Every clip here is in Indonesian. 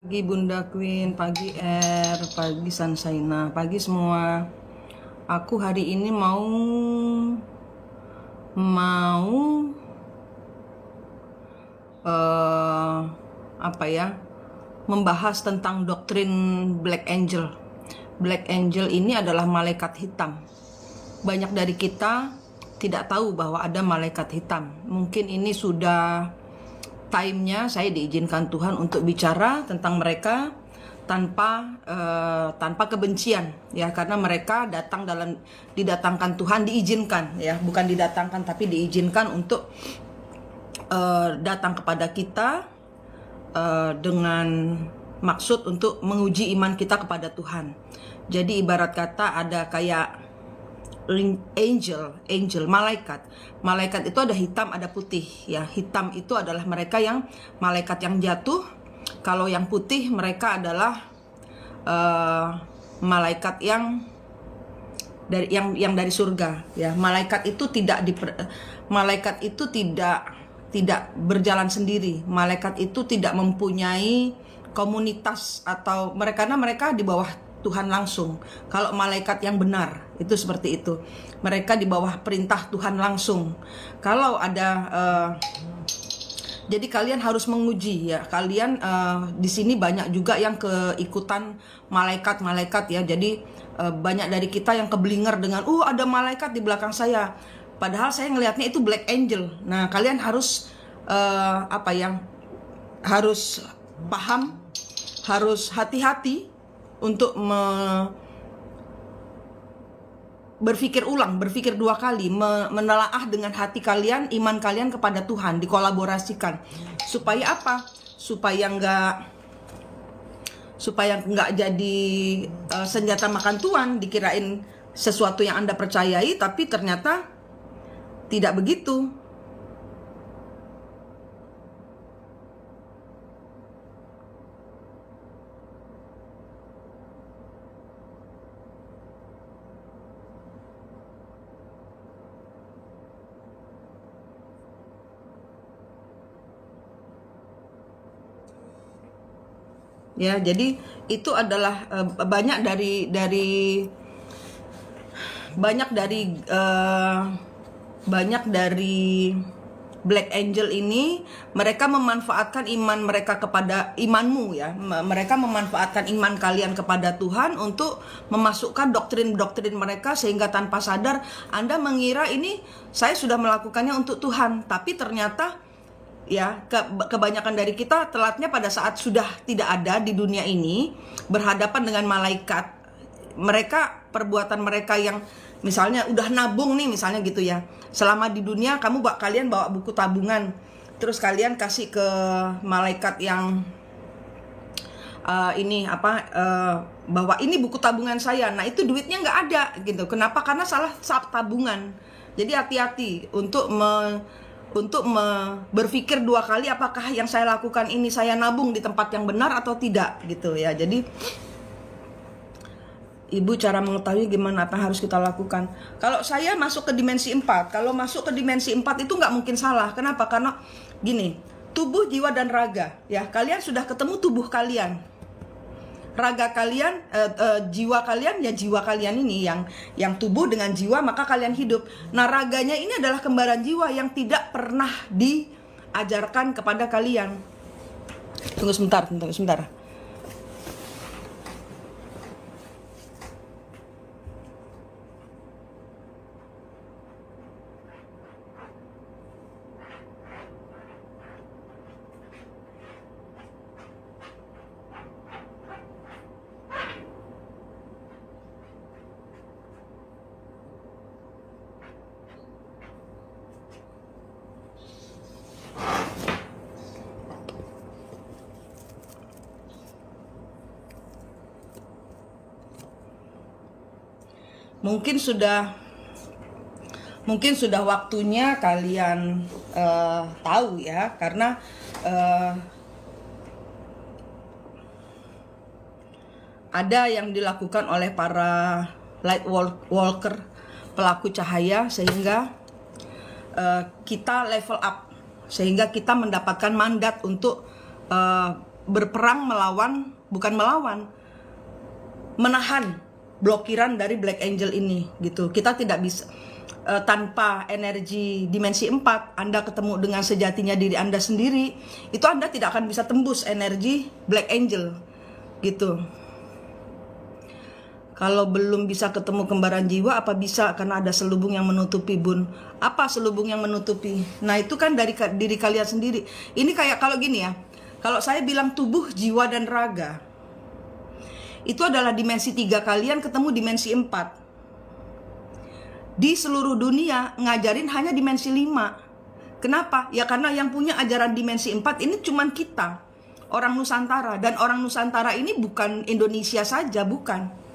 Pagi Bunda Queen, pagi pagi Sansaina, pagi semua. Aku hari ini mau eh, apa ya? Membahas tentang doktrin Black Angel. Black Angel ini adalah malaikat hitam. Banyak dari kita tidak tahu bahwa ada malaikat hitam. Mungkin ini sudah time-nya saya diizinkan Tuhan untuk bicara tentang mereka tanpa kebencian, ya, karena mereka didatangkan Tuhan, diizinkan, ya, bukan didatangkan tapi diizinkan untuk datang kepada kita dengan maksud untuk menguji iman kita kepada Tuhan. Jadi ibarat kata ada kayak angel, malaikat itu ada hitam ada putih, ya. Hitam itu adalah mereka yang malaikat yang jatuh. Kalau yang putih mereka adalah malaikat yang dari surga, ya. Malaikat itu tidak berjalan sendiri. Malaikat itu tidak mempunyai komunitas atau karena mereka di bawah Tuhan langsung. Kalau malaikat yang benar itu seperti itu, mereka di bawah perintah Tuhan langsung. Kalau ada jadi kalian harus menguji, ya. Kalian di sini banyak juga yang keikutan malaikat, ya. Jadi banyak dari kita yang keblinger dengan ada malaikat di belakang saya, padahal saya ngelihatnya itu black angel. Nah, kalian harus harus paham, harus hati-hati untuk berpikir dua kali, menelaah dengan hati kalian, iman kalian kepada Tuhan, dikolaborasikan. Supaya apa? Supaya nggak jadi senjata makan tuan, dikirain sesuatu yang Anda percayai, tapi ternyata tidak begitu. Ya, jadi itu adalah banyak dari Black Angel ini, mereka memanfaatkan iman mereka kepada imanmu, ya. Mereka memanfaatkan iman kalian kepada Tuhan untuk memasukkan doktrin-doktrin mereka, sehingga tanpa sadar Anda mengira ini saya sudah melakukannya untuk Tuhan, tapi ternyata, ya, kebanyakan dari kita telatnya pada saat sudah tidak ada di dunia ini, berhadapan dengan malaikat. Mereka, perbuatan mereka yang misalnya udah nabung nih, misalnya gitu, ya. Selama di dunia kalian bawa buku tabungan, terus kalian kasih ke malaikat yang bahwa ini buku tabungan saya. Nah, itu duitnya nggak ada gitu. Kenapa? Karena salah tabungan. Jadi hati-hati untuk berpikir dua kali, apakah yang saya lakukan ini saya nabung di tempat yang benar atau tidak, gitu, ya. Jadi Ibu, cara mengetahui gimana apa yang harus kita lakukan. Kalau saya masuk ke dimensi 4, kalau masuk ke dimensi 4 itu nggak mungkin salah. Kenapa? Karena gini, tubuh, jiwa, dan raga, ya. Kalian sudah ketemu tubuh kalian, raga kalian, jiwa kalian, ya. Jiwa kalian ini yang tubuh dengan jiwa, maka kalian hidup. Nah, raganya ini adalah kembaran jiwa yang tidak pernah diajarkan kepada kalian. Tunggu sebentar. Mungkin sudah waktunya kalian tahu, ya, karena ada yang dilakukan oleh para light walker, pelaku cahaya, sehingga kita level up, sehingga kita mendapatkan mandat untuk berperang menahan blokiran dari Black Angel ini gitu. Kita tidak bisa tanpa energi dimensi 4, Anda ketemu dengan sejatinya diri Anda sendiri, itu Anda tidak akan bisa tembus energi Black Angel gitu. Kalau belum bisa ketemu kembaran jiwa, apa bisa? Karena ada selubung yang menutupi, Bun. Apa selubung yang menutupi? Nah, itu kan dari diri kalian sendiri. Ini kayak kalau gini ya, kalau saya bilang tubuh, jiwa, dan raga, itu adalah dimensi 3 kalian ketemu dimensi 4. Di seluruh dunia ngajarin hanya dimensi 5. Kenapa? Ya karena yang punya ajaran dimensi 4 ini cuman kita, orang Nusantara. Dan orang Nusantara ini bukan Indonesia saja, bukan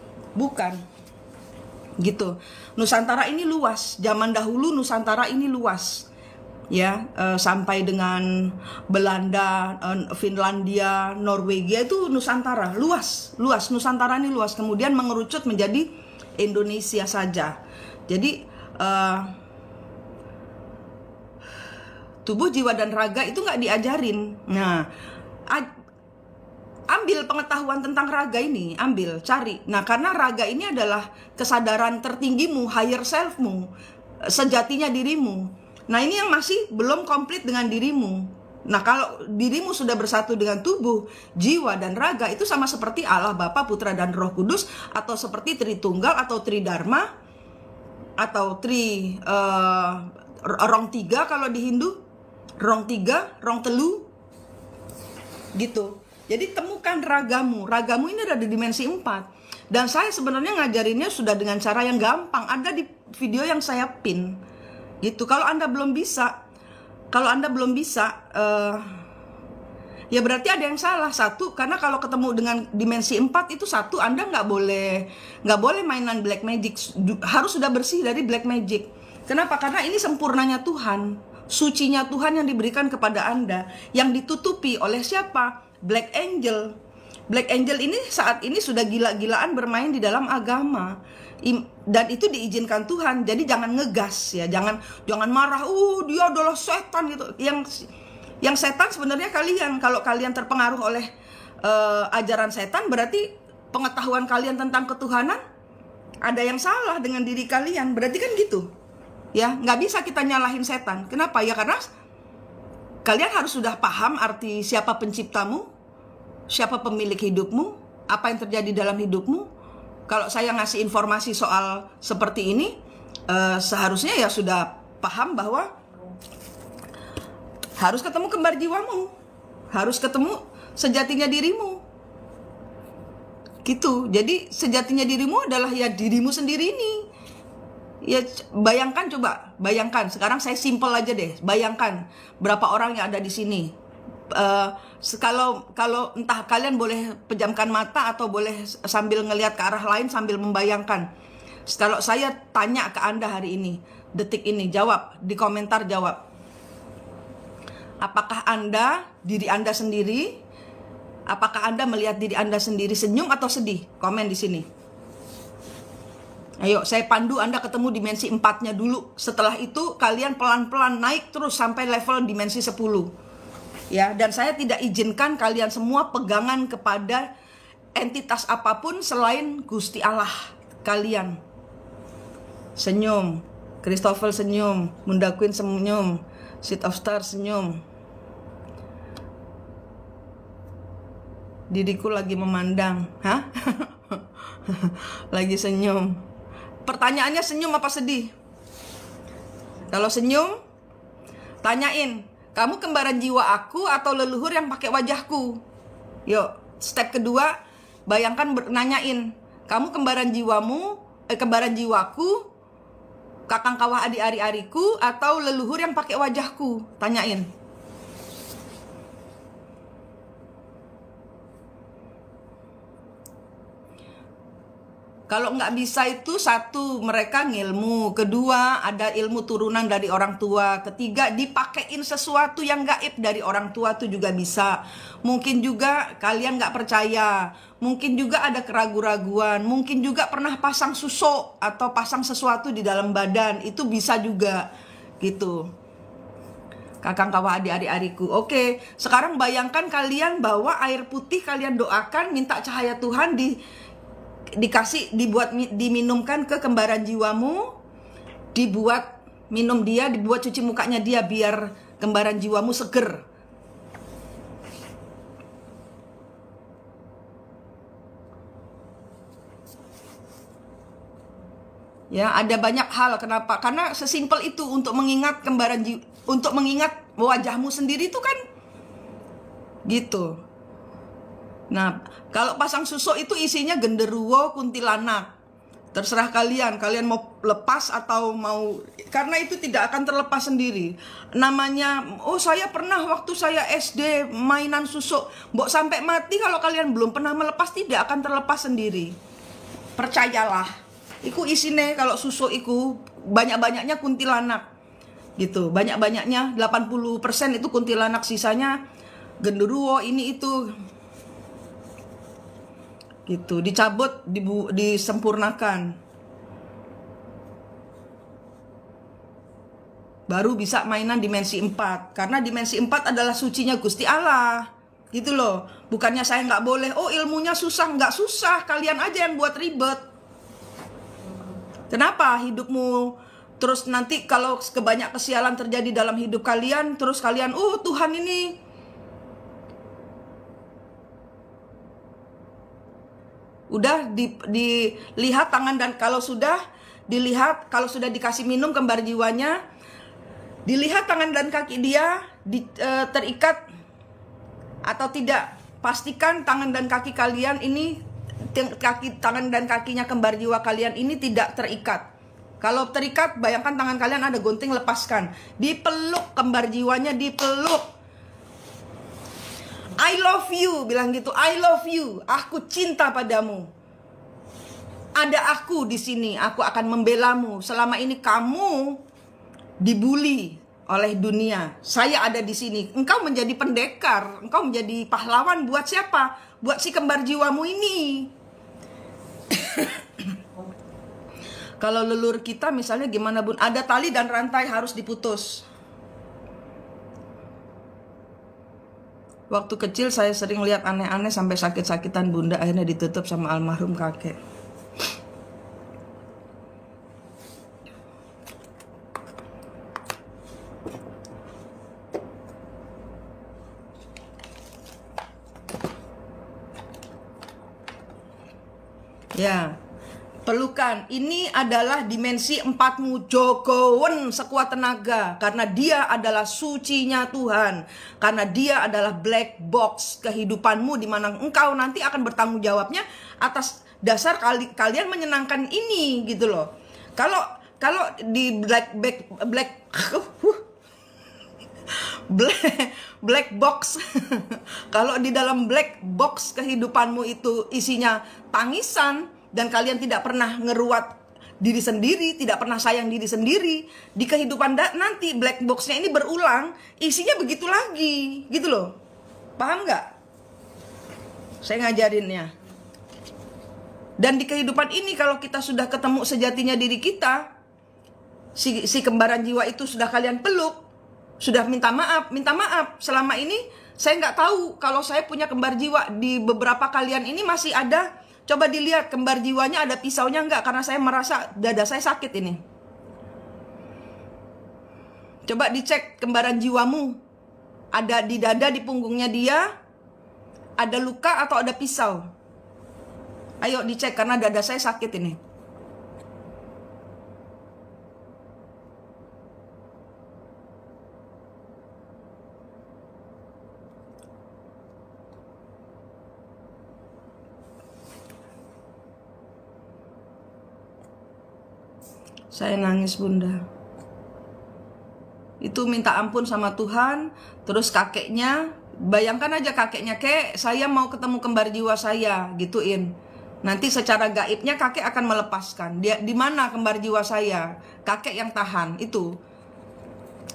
gitu. Nusantara ini luas. Zaman dahulu Nusantara ini luas, ya, sampai dengan Belanda, Finlandia, Norwegia, itu Nusantara luas. Nusantara ini luas. Kemudian mengerucut menjadi Indonesia saja. Jadi tubuh, jiwa, dan raga itu nggak diajarin. Nah, ambil pengetahuan tentang raga ini, cari. Nah, karena raga ini adalah kesadaran tertinggimu, higher selfmu, sejatinya dirimu. Nah, ini yang masih belum komplit dengan dirimu. Nah, kalau dirimu sudah bersatu dengan tubuh, jiwa, dan raga, itu sama seperti Allah Bapa, Putra, dan Roh Kudus, atau seperti Tritunggal, atau Tridharma, atau rong 3 kalau di Hindu, rong 3, rong telu, gitu. Jadi temukan ragamu ini ada di dimensi 4. Dan saya sebenarnya ngajarinnya sudah dengan cara yang gampang, ada di video yang saya pin, gitu. Kalau Anda belum bisa, ya berarti ada yang salah. Satu, karena kalau ketemu dengan dimensi 4 itu, satu, Anda nggak boleh mainan black magic, harus sudah bersih dari black magic. Kenapa? Karena ini sempurnanya Tuhan, sucinya Tuhan yang diberikan kepada Anda, yang ditutupi oleh siapa? Black Angel. Black Angel ini saat ini sudah gila-gilaan bermain di dalam agama. Dan itu diizinkan Tuhan. Jadi jangan ngegas ya, jangan marah, dia adalah setan gitu. Yang setan sebenarnya kalian. Kalau kalian terpengaruh oleh ajaran setan, berarti pengetahuan kalian tentang ketuhanan ada yang salah dengan diri kalian. Berarti kan gitu. Ya, nggak bisa kita nyalahin setan. Kenapa? Ya karena kalian harus sudah paham arti siapa penciptamu, siapa pemilik hidupmu, apa yang terjadi dalam hidupmu. Kalau saya ngasih informasi soal seperti ini, seharusnya ya sudah paham bahwa harus ketemu kembar jiwamu, harus ketemu sejatinya dirimu, gitu. Jadi sejatinya dirimu adalah ya dirimu sendiri ini. Ya bayangkan, sekarang saya simple aja deh. Bayangkan berapa orang yang ada di sini. Kalau entah kalian boleh pejamkan mata atau boleh sambil ngelihat ke arah lain sambil membayangkan. Kalau saya tanya ke Anda hari ini, detik ini, jawab di komentar, jawab. Apakah Anda, diri Anda sendiri, apakah Anda melihat diri Anda sendiri senyum atau sedih? Komen di sini. Ayo, saya pandu Anda ketemu dimensi 4-nya dulu. Setelah itu kalian pelan-pelan naik terus sampai level dimensi 10. Ya, dan saya tidak izinkan kalian semua pegangan kepada entitas apapun selain Gusti Allah kalian. Senyum. Christopher senyum. Munda Queen senyum. Seed of Star senyum. Diriku lagi memandang. Hah? Lagi senyum. Pertanyaannya senyum apa sedih? Kalau senyum, tanyain, kamu kembaran jiwa aku atau leluhur yang pakai wajahku? Yuk, step kedua, bayangkan nanyain, kamu kembaran jiwaku, kakang kawah adik ari-ariku, atau leluhur yang pakai wajahku? Tanyain. Kalau nggak bisa itu, satu, mereka ngilmu. Kedua, ada ilmu turunan dari orang tua. Ketiga, dipakein sesuatu yang gaib dari orang tua itu juga bisa. Mungkin juga kalian nggak percaya. Mungkin juga ada keraguan-raguan. Mungkin juga pernah pasang susuk atau pasang sesuatu di dalam badan. Itu bisa juga gitu. Kakang kawah adik-adik-adikku. Oke, sekarang bayangkan kalian bawa air putih, kalian doakan, minta cahaya Tuhan diminumkan ke kembaran jiwamu, dibuat minum dia, dibuat cuci mukanya dia biar kembaran jiwamu seger. Ya, ada banyak hal. Kenapa? Karena sesimpel itu untuk mengingat untuk mengingat wajahmu sendiri itu kan gitu. Nah, kalau pasang susuk itu isinya genderuwo, kuntilanak. Terserah kalian mau lepas atau mau, karena itu tidak akan terlepas sendiri. Namanya, oh saya pernah waktu saya SD mainan susuk, mbok sampai mati kalau kalian belum pernah melepas tidak akan terlepas sendiri. Percayalah. Iku isine kalau susuk iku banyak-banyaknya kuntilanak. Gitu, banyak-banyaknya 80% itu kuntilanak, sisanya genderuwo ini itu. Gitu, dicabut, disempurnakan. Baru bisa mainan dimensi 4. Karena dimensi 4 adalah sucinya Gusti Allah. Gitu loh. Bukannya saya nggak boleh, oh ilmunya susah. Nggak susah, kalian aja yang buat ribet. Kenapa hidupmu terus nanti kalau kebanyak kesialan terjadi dalam hidup kalian, terus kalian, oh Tuhan ini udah dilihat tangan, dan kalau sudah dilihat, kalau sudah dikasih minum kembar jiwanya, dilihat tangan dan kaki dia terikat atau tidak. Pastikan tangan dan kaki kalian ini, tangan dan kakinya kembar jiwa kalian ini tidak terikat. Kalau terikat, bayangkan tangan kalian ada gunting, lepaskan. Dipeluk kembar jiwanya, dipeluk. I love you, bilang gitu. I love you. Aku cinta padamu. Ada aku di sini. Aku akan membelamu. Selama ini kamu dibully oleh dunia. Saya ada di sini. Engkau menjadi pendekar. Engkau menjadi pahlawan buat siapa? Buat si kembar jiwamu ini. Kalau leluhur kita misalnya gimana bun? Ada tali dan rantai harus diputus. Waktu kecil saya sering lihat aneh-aneh sampai sakit-sakitan bunda, akhirnya ditutup sama almarhum kakek. Ya, pelukan. Ini adalah dimensi 4mu. Jogowen sekuat tenaga. Karena dia adalah sucinya Tuhan. Karena dia adalah black box kehidupanmu, di mana engkau nanti akan bertanggung jawabnya atas dasar kalian menyenangkan ini, gitu loh. Kalau di black box kalau di dalam black box kehidupanmu itu isinya tangisan, dan kalian tidak pernah ngeruat diri sendiri, tidak pernah sayang diri sendiri, di kehidupan nanti black boxnya ini berulang, isinya begitu lagi, gitu loh. Paham nggak? Saya ngajarinnya. Dan di kehidupan ini kalau kita sudah ketemu sejatinya diri kita, si kembaran jiwa itu sudah kalian peluk, sudah minta maaf. Selama ini saya nggak tahu kalau saya punya kembar jiwa. Di beberapa kalian ini masih ada. Coba dilihat kembar jiwanya ada pisaunya nggak? Karena saya merasa dada saya sakit ini. Coba dicek kembaran jiwamu. Ada di dada, di punggungnya dia, ada luka atau ada pisau? Ayo dicek karena dada saya sakit ini. Saya nangis bunda. Itu minta ampun sama Tuhan. Terus kakeknya, bayangkan aja kakeknya, kek saya mau ketemu kembar jiwa saya, gituin. Nanti secara gaibnya kakek akan melepaskan. Dia di mana kembar jiwa saya? Kakek yang tahan itu.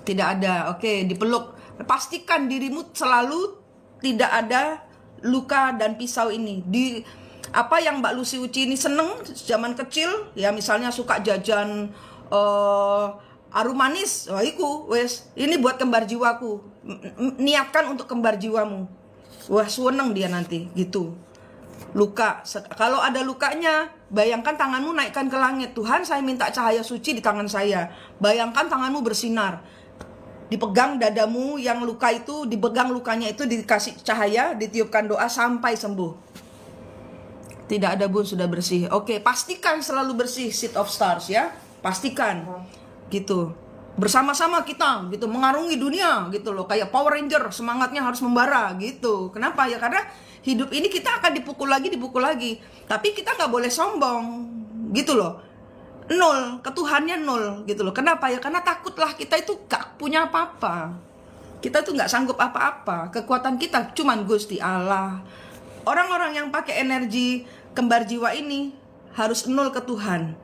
Tidak ada. Oke, dipeluk. Pastikan dirimu selalu tidak ada luka dan pisau ini. Apa yang Mbak Lucy Uci ini seneng zaman kecil, ya misalnya suka jajan arum manis, wah iku wes ini buat kembar jiwaku, niatkan untuk kembar jiwamu, wah seneng dia nanti gitu. Luka, kalau ada lukanya, bayangkan tanganmu naikkan ke langit. Tuhan, saya minta cahaya suci di tangan saya. Bayangkan tanganmu bersinar, dipegang dadamu yang luka itu, dipegang lukanya itu, dikasih cahaya, ditiupkan doa sampai sembuh. Tidak ada bun, sudah bersih. Oke, pastikan selalu bersih, Seed of Stars ya, pastikan gitu. Bersama-sama kita gitu mengarungi dunia gitu loh, kayak Power Ranger, semangatnya harus membara gitu. Kenapa ya? Karena hidup ini kita akan dipukul lagi, tapi kita nggak boleh sombong gitu loh. Nol, ketuhannya nol gitu loh. Kenapa ya? Karena takutlah kita itu gak punya apa-apa. Kita tuh nggak sanggup apa-apa. Kekuatan kita cuman Gusti Allah. Orang-orang yang pakai energi kembar jiwa ini harus nol ke Tuhan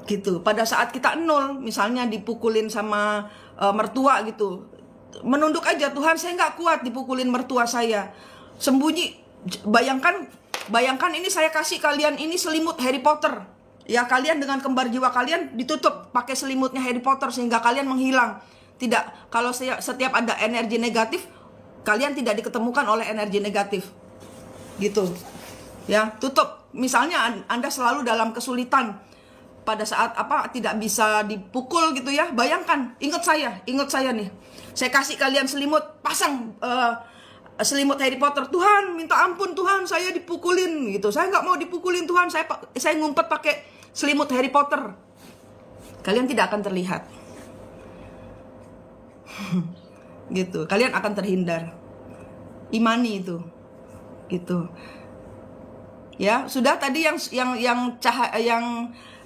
gitu. Pada saat kita nol, misalnya dipukulin sama mertua gitu, menunduk aja, Tuhan saya nggak kuat dipukulin mertua saya, sembunyi. Bayangkan ini saya kasih kalian ini selimut Harry Potter ya, kalian dengan kembar jiwa kalian ditutup pakai selimutnya Harry Potter sehingga kalian menghilang. Tidak, kalau setiap ada energi negatif, kalian tidak diketemukan oleh energi negatif gitu ya. Tutup. Misalnya Anda selalu dalam kesulitan, pada saat tidak bisa dipukul gitu ya, bayangkan, ingat saya nih, saya kasih kalian selimut, pasang selimut Harry Potter. Tuhan minta ampun, Tuhan saya dipukulin gitu, saya nggak mau dipukulin Tuhan, saya ngumpet pakai selimut Harry Potter. Kalian tidak akan terlihat gitu, kalian akan terhindar. Imani itu gitu ya. Sudah tadi yang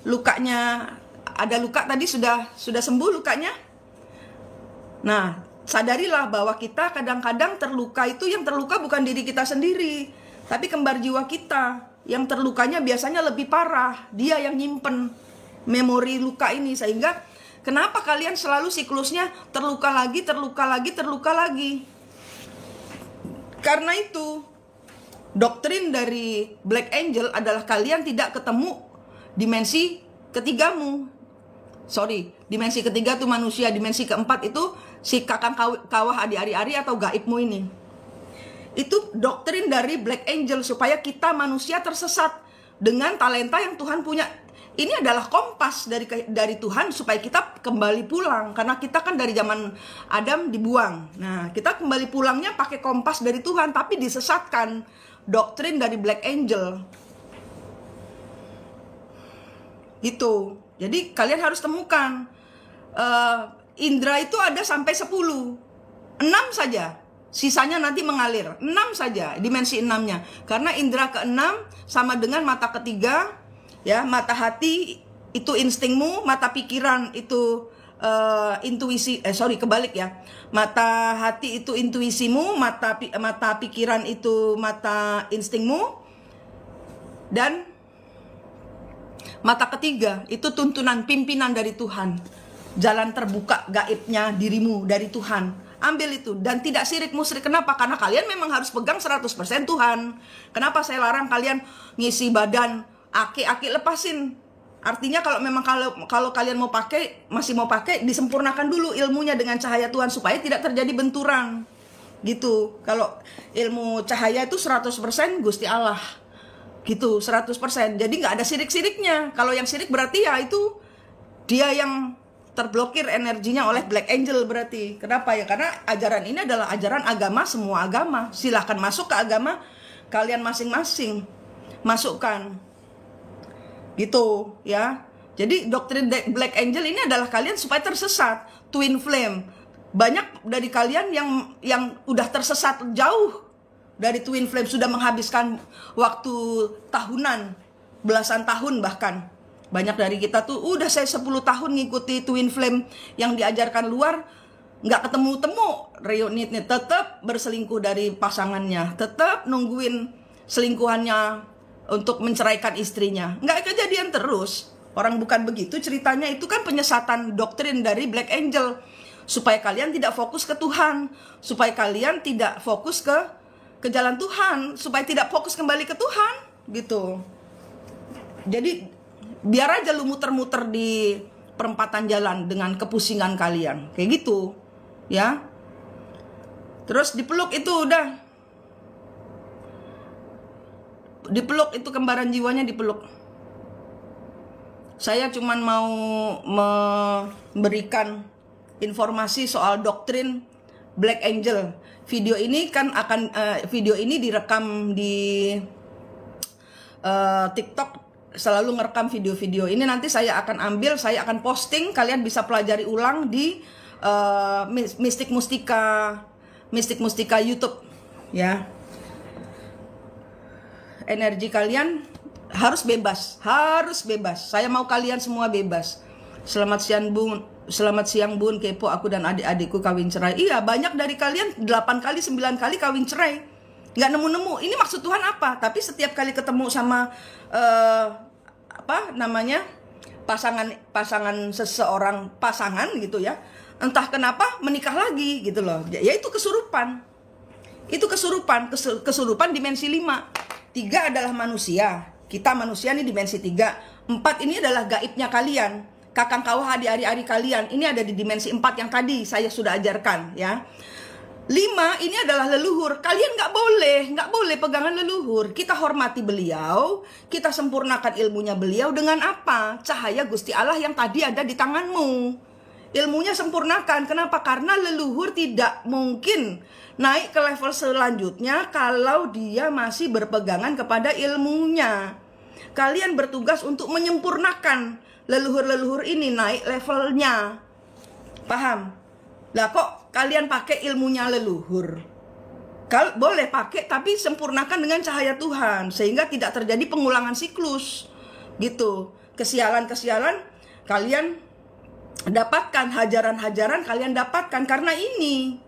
lukanya, ada luka tadi sudah sembuh lukanya. Nah, sadarilah bahwa kita kadang-kadang terluka itu, yang terluka bukan diri kita sendiri, tapi kembar jiwa kita. Yang terlukanya biasanya lebih parah, dia yang nyimpen memori luka ini. Sehingga kenapa kalian selalu siklusnya terluka lagi. Karena itu doktrin dari Black Angel adalah kalian tidak ketemu dimensi ketigamu. Dimensi ketiga itu manusia, dimensi keempat itu si kakang kawah adi-ari atau gaibmu ini. Itu doktrin dari Black Angel supaya kita manusia tersesat dengan talenta yang Tuhan punya. Ini adalah kompas dari Tuhan supaya kita kembali pulang, karena kita kan dari zaman Adam dibuang. Nah, kita kembali pulangnya pakai kompas dari Tuhan, tapi disesatkan. Doktrin dari Black Angel gitu. Jadi kalian harus temukan indera itu ada sampai 10, 6 saja, sisanya nanti mengalir. 6 saja dimensi 6-nya, karena indera ke-6 sama dengan mata ketiga ya. Mata hati itu instingmu, mata pikiran itu intuisi, kebalik ya. Mata hati itu intuisimu, mata pikiran itu mata instingmu, dan mata ketiga itu tuntunan pimpinan dari Tuhan. Jalan terbuka gaibnya dirimu dari Tuhan. Ambil itu dan tidak sirik musrik. Kenapa? Karena kalian memang harus pegang 100% Tuhan. Kenapa saya larang kalian ngisi badan aki-aki, lepasin. Artinya kalau kalian masih mau pakai, disempurnakan dulu ilmunya dengan cahaya Tuhan supaya tidak terjadi benturan. Gitu. Kalau ilmu cahaya itu 100% Gusti Allah. Gitu, 100%. Jadi nggak ada sirik-siriknya. Kalau yang sirik berarti ya itu dia yang terblokir energinya oleh Black Angel berarti. Kenapa ya? Karena ajaran ini adalah ajaran agama, semua agama. Silahkan masuk ke agama kalian masing-masing. Masukkan. Gitu ya. Jadi doktrin Black Angel ini adalah kalian supaya tersesat. Twin flame. Banyak dari kalian yang udah tersesat jauh dari twin flame, sudah menghabiskan waktu tahunan, belasan tahun bahkan. Banyak dari kita tuh udah saya 10 tahun ngikuti twin flame yang diajarkan luar, nggak ketemu-temu reunitnya, tetap berselingkuh dari pasangannya, tetap nungguin selingkuhannya untuk menceraikan istrinya. Nggak kejadian terus. Orang bukan begitu ceritanya. Itu kan penyesatan doktrin dari Black Angel supaya kalian tidak fokus ke Tuhan, supaya kalian tidak fokus ke jalan Tuhan, supaya tidak fokus kembali ke Tuhan gitu. Jadi biar aja lu muter-muter di perempatan jalan dengan kepusingan kalian. Kayak gitu, ya. Terus dipeluk itu udah. Dipeluk itu kembaran jiwanya dipeluk. Saya cuman mau memberikan informasi soal doktrin Black Angel. Video ini kan video ini direkam di TikTok, selalu ngerekam video-video ini. Nanti saya akan ambil, saya akan posting, kalian bisa pelajari ulang di Mistik Mustika YouTube, ya. Energi kalian harus bebas, harus bebas. Saya mau kalian semua bebas. Selamat siang Bun, kepo aku dan adik-adikku kawin cerai. Iya, banyak dari kalian 8 kali 9 kali kawin cerai, nggak nemu-nemu. Ini maksud Tuhan apa? Tapi setiap kali ketemu sama pasangan seseorang, pasangan gitu ya, entah kenapa menikah lagi gitu loh. Ya itu kesurupan. Itu kesurupan dimensi 5. 3 adalah manusia. Kita manusia nih dimensi 3. 4 ini adalah gaibnya kalian. Kakang kawah hari-hari kalian. Ini ada di dimensi 4 yang tadi saya sudah ajarkan, ya. 5 ini adalah leluhur. Kalian nggak boleh pegangan leluhur. Kita hormati beliau, kita sempurnakan ilmunya beliau dengan apa? Cahaya Gusti Allah yang tadi ada di tanganmu. Ilmunya sempurnakan. Kenapa? Karena leluhur tidak mungkin naik ke level selanjutnya kalau dia masih berpegangan kepada ilmunya. Kalian bertugas untuk menyempurnakan leluhur-leluhur ini naik levelnya. Paham? Lah kok kalian pakai ilmunya leluhur? Boleh pakai, tapi sempurnakan dengan cahaya Tuhan sehingga tidak terjadi pengulangan siklus. Gitu. Kesialan-kesialan kalian dapatkan, hajaran-hajaran kalian dapatkan karena ini.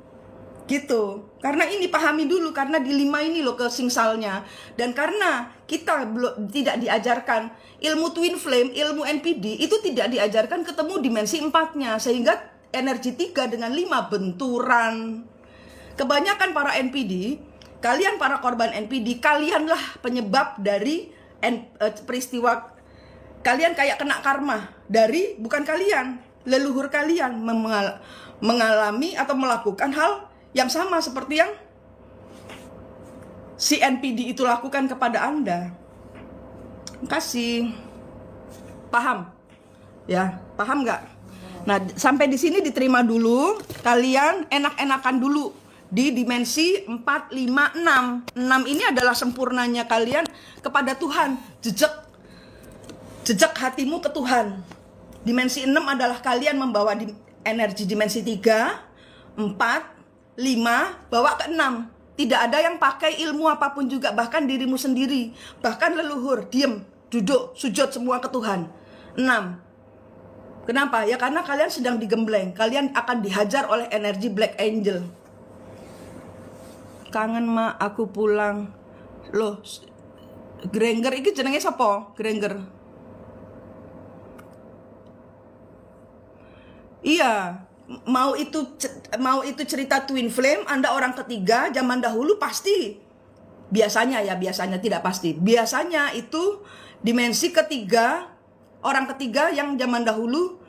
Gitu. Karena ini pahami dulu, karena di 5 ini loh kesingsalnya. Dan karena kita tidak diajarkan ilmu twin flame, ilmu NPD itu tidak diajarkan ketemu dimensi 4-nya, sehingga energi 3 dengan 5 benturan. Kebanyakan para NPD, kalian para korban NPD, kalianlah penyebab dari peristiwa. Kalian kayak kena karma dari, bukan kalian, leluhur kalian mengalami atau melakukan hal yang sama seperti yang si NPD itu lakukan kepada Anda. Kasih. Paham? Ya, paham nggak? Nah, sampai di sini diterima dulu. Kalian enak-enakan dulu di dimensi 4, 5, 6. 6 ini adalah sempurnanya kalian kepada Tuhan. Jejak hatimu ke Tuhan. Dimensi 6 adalah kalian membawa energi dimensi 3, 4, 5, bawa ke 6. Tidak ada yang pakai ilmu apapun juga, bahkan dirimu sendiri, bahkan leluhur, diem, duduk, sujud semua ke Tuhan. 6. Kenapa? Ya karena kalian sedang digembleng. Kalian akan dihajar oleh energi Black Angel. Kangen ma, aku pulang. Loh, Granger iki jenenge sapa? Granger. Iya, mau itu cerita twin flame, Anda orang ketiga zaman dahulu pasti. Biasanya tidak pasti. Biasanya itu dimensi ketiga, orang ketiga yang zaman dahulu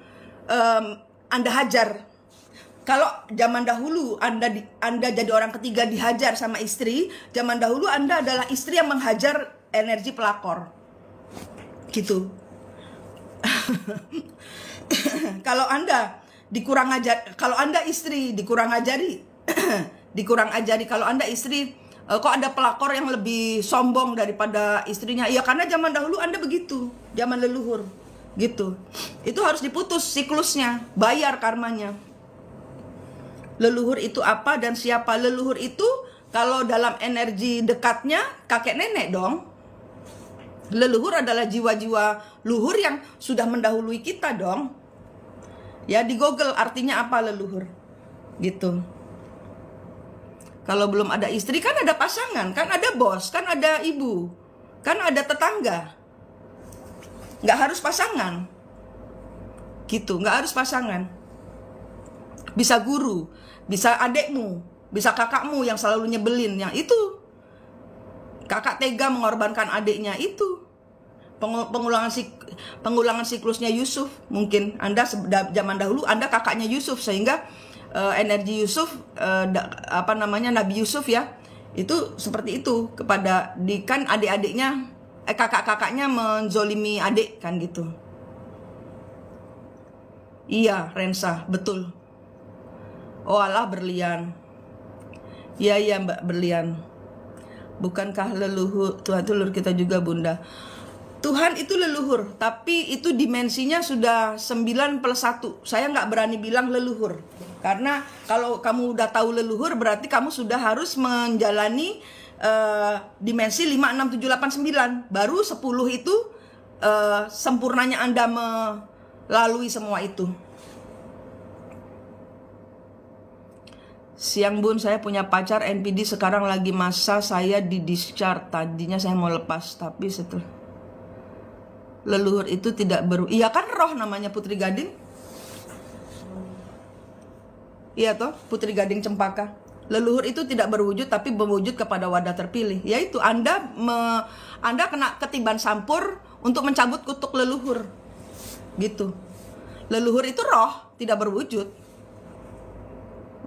Anda hajar. Kalau zaman dahulu Anda jadi orang ketiga dihajar sama istri, zaman dahulu Anda adalah istri yang menghajar energi pelakor. Gitu. Kalau Anda dikurang ajar, kalau Anda istri dikurang ajari, kalau Anda istri kok ada pelakor yang lebih sombong daripada istrinya? Ya karena zaman dahulu Anda begitu, zaman leluhur, gitu. Itu harus diputus siklusnya, bayar karmanya. Leluhur itu apa dan siapa? Leluhur itu kalau dalam energi dekatnya kakek nenek dong. Leluhur adalah jiwa-jiwa luhur yang sudah mendahului kita dong. Ya di Google artinya apa leluhur, gitu. Kalau belum ada istri kan ada pasangan, kan ada bos, kan ada ibu, kan ada tetangga. Nggak harus pasangan, gitu. Nggak harus pasangan. Bisa guru, bisa adekmu, bisa kakakmu yang selalu nyebelin, yang itu. Kakak tega mengorbankan adiknya itu. pengulangan siklusnya Yusuf. Mungkin Anda zaman dahulu Anda kakaknya Yusuf, sehingga energi Yusuf, Nabi Yusuf ya, itu seperti itu kepada kan adik-adiknya, kakak-kakaknya menzolimi adik kan gitu. Iya, Rensa, betul. Oh Allah, Berlian. Iya Mbak Berlian. Bukankah leluhur Tuhan itu leluhur kita juga, Bunda? Tuhan itu leluhur, tapi itu dimensinya sudah 9+1. Saya nggak berani bilang leluhur, karena kalau kamu udah tahu leluhur, berarti kamu sudah harus menjalani dimensi 5, 6, 7, 8, 9. Baru 10 itu sempurnanya Anda melalui semua itu. Siang Bun, saya punya pacar NPD, sekarang lagi masa saya di discharge. Tadinya saya mau lepas, tapi setelah leluhur itu tidak iya kan roh namanya Putri Gading. Iya toh, Putri Gading Cempaka. Leluhur itu tidak berwujud tapi berwujud kepada wadah terpilih. Yaitu Anda kena ketiban sampur untuk mencabut kutuk leluhur. Gitu. Leluhur itu roh, tidak berwujud.